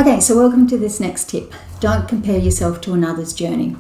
Okay, so welcome to this next tip. Don't compare yourself to another's journey.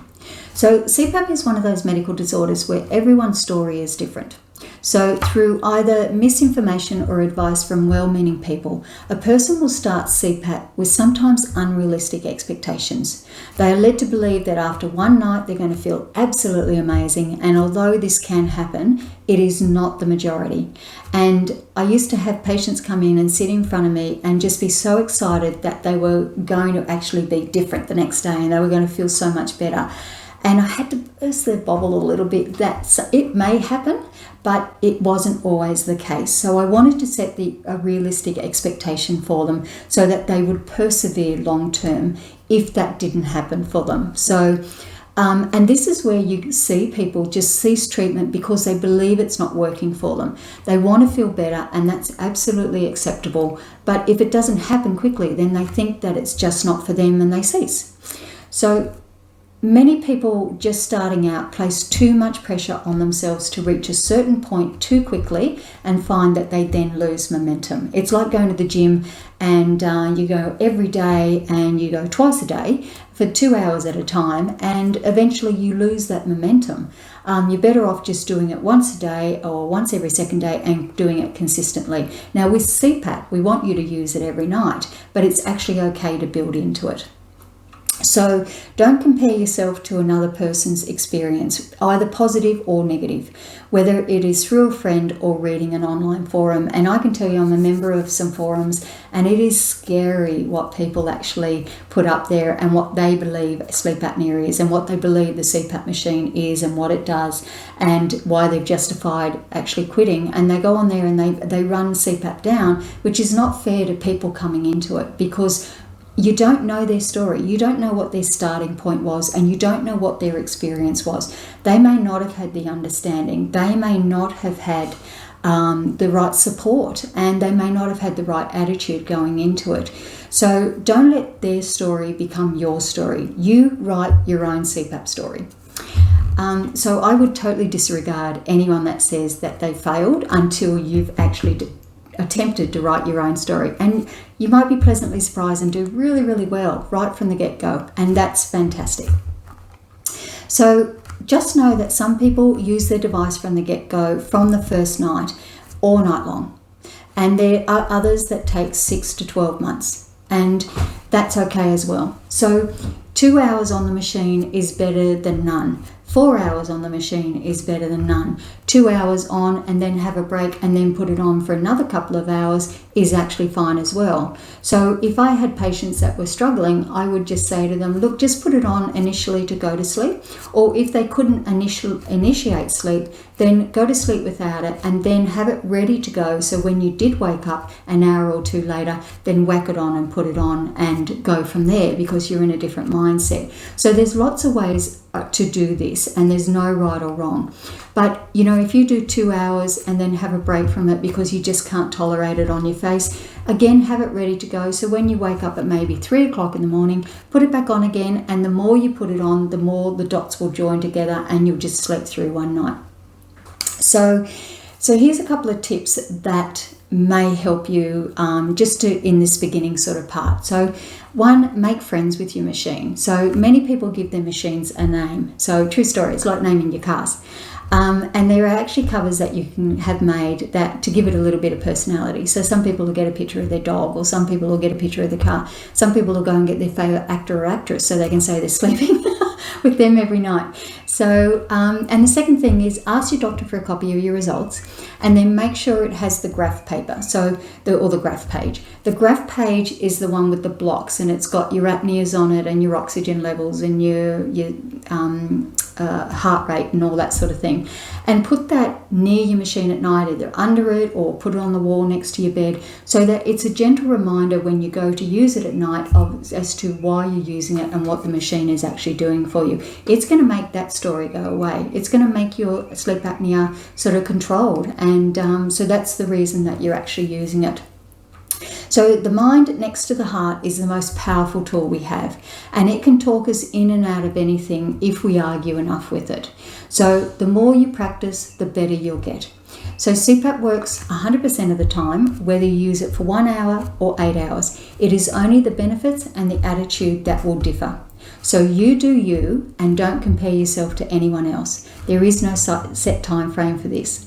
So CPAP is one of those medical disorders where everyone's story is different. So through either misinformation or advice from well-meaning people, a person will start CPAP with sometimes unrealistic expectations. They are led to believe that after one night they're going to feel absolutely amazing, and although this can happen, it is not the majority. And I used to have patients come in and sit in front of me and just be so excited that they were going to actually be different the next day and they were going to feel so much better. And I had to burst their bubble a little bit that it may happen, but it wasn't always the case. So I wanted to set a realistic expectation for them so that they would persevere long term if that didn't happen for them. So, and this is where you see people just cease treatment because they believe it's not working for them. They want to feel better, and that's absolutely acceptable. But if it doesn't happen quickly, then they think that it's just not for them and they cease. So many people just starting out place too much pressure on themselves to reach a certain point too quickly and find that they then lose momentum. It's like going to the gym and you go every day and you go twice a day for 2 hours at a time, and eventually you lose that momentum. You're better off just doing it once a day or once every second day and doing it consistently. Now with CPAP, we want you to use it every night, but it's actually okay to build into it. So don't compare yourself to another person's experience, either positive or negative, whether it is through a friend or reading an online forum. And I can tell you I'm a member of some forums, and it is scary what people actually put up there and what they believe sleep apnea is and what they believe the CPAP machine is and what it does and why they've justified actually quitting. And they go on there and they run CPAP down, which is not fair to people coming into it, because you don't know their story. You don't know what their starting point was, and you don't know what their experience was. They may not have had the understanding. They may not have had the right support, and they may not have had the right attitude going into it. So don't let their story become your story. You write your own CPAP story. So I would totally disregard anyone that says that they failed until you've actually attempted to write your own story, and you might be pleasantly surprised and do really, really well right from the get-go, and that's fantastic. So just know that some people use their device from the get-go, from the first night, all night long, and there are others that take 6 to 12 months, and that's okay as well. So 2 hours on the machine is better than none. 4 hours on the machine is better than none. 2 hours on and then have a break and then put it on for another couple of hours is actually fine as well. So if I had patients that were struggling, I would just say to them, look, just put it on initially to go to sleep. Or if they couldn't initiate sleep, then go to sleep without it and then have it ready to go. So when you did wake up an hour or two later, then whack it on and put it on and go from there, because you're in a different mindset. So there's lots of ways to do this, and there's no right or wrong. But you know, if you do 2 hours and then have a break from it because you just can't tolerate it on your face, again, have it ready to go. So when you wake up at maybe 3 o'clock in the morning, put it back on again, and the more you put it on, the more the dots will join together and you'll just sleep through one night. So here's a couple of tips that may help you just in this beginning sort of part. So one, make friends with your machine. So many people give their machines a name. So true story, it's like naming your cars. And there are actually covers that you can have made that to give it a little bit of personality. So some people will get a picture of their dog, or some people will get a picture of the car. Some people will go and get their favourite actor or actress so they can say they're sleeping with them every night. So, and the second thing is ask your doctor for a copy of your results, and then make sure it has the graph paper, or the graph page. The graph page is the one with the blocks, and it's got your apneas on it and your oxygen levels and your heart rate and all that sort of thing. And put that near your machine at night, either under it or put it on the wall next to your bed, so that it's a gentle reminder when you go to use it at night as to why you're using it and what the machine is actually doing for you. It's going to make that story go away. It's going to make your sleep apnea sort of controlled, and so that's the reason that you're actually using it. So the mind next to the heart is the most powerful tool we have, and it can talk us in and out of anything if we argue enough with it. So the more you practice, the better you'll get. So CPAP works 100% of the time, whether you use it for 1 hour or 8 hours. It is only the benefits and the attitude that will differ. So you do you, and don't compare yourself to anyone else. There is no set time frame for this.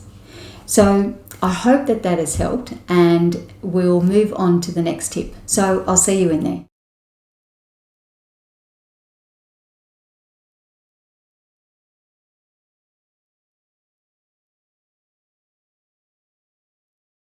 So I hope that has helped, and we'll move on to the next tip. So I'll see you in there.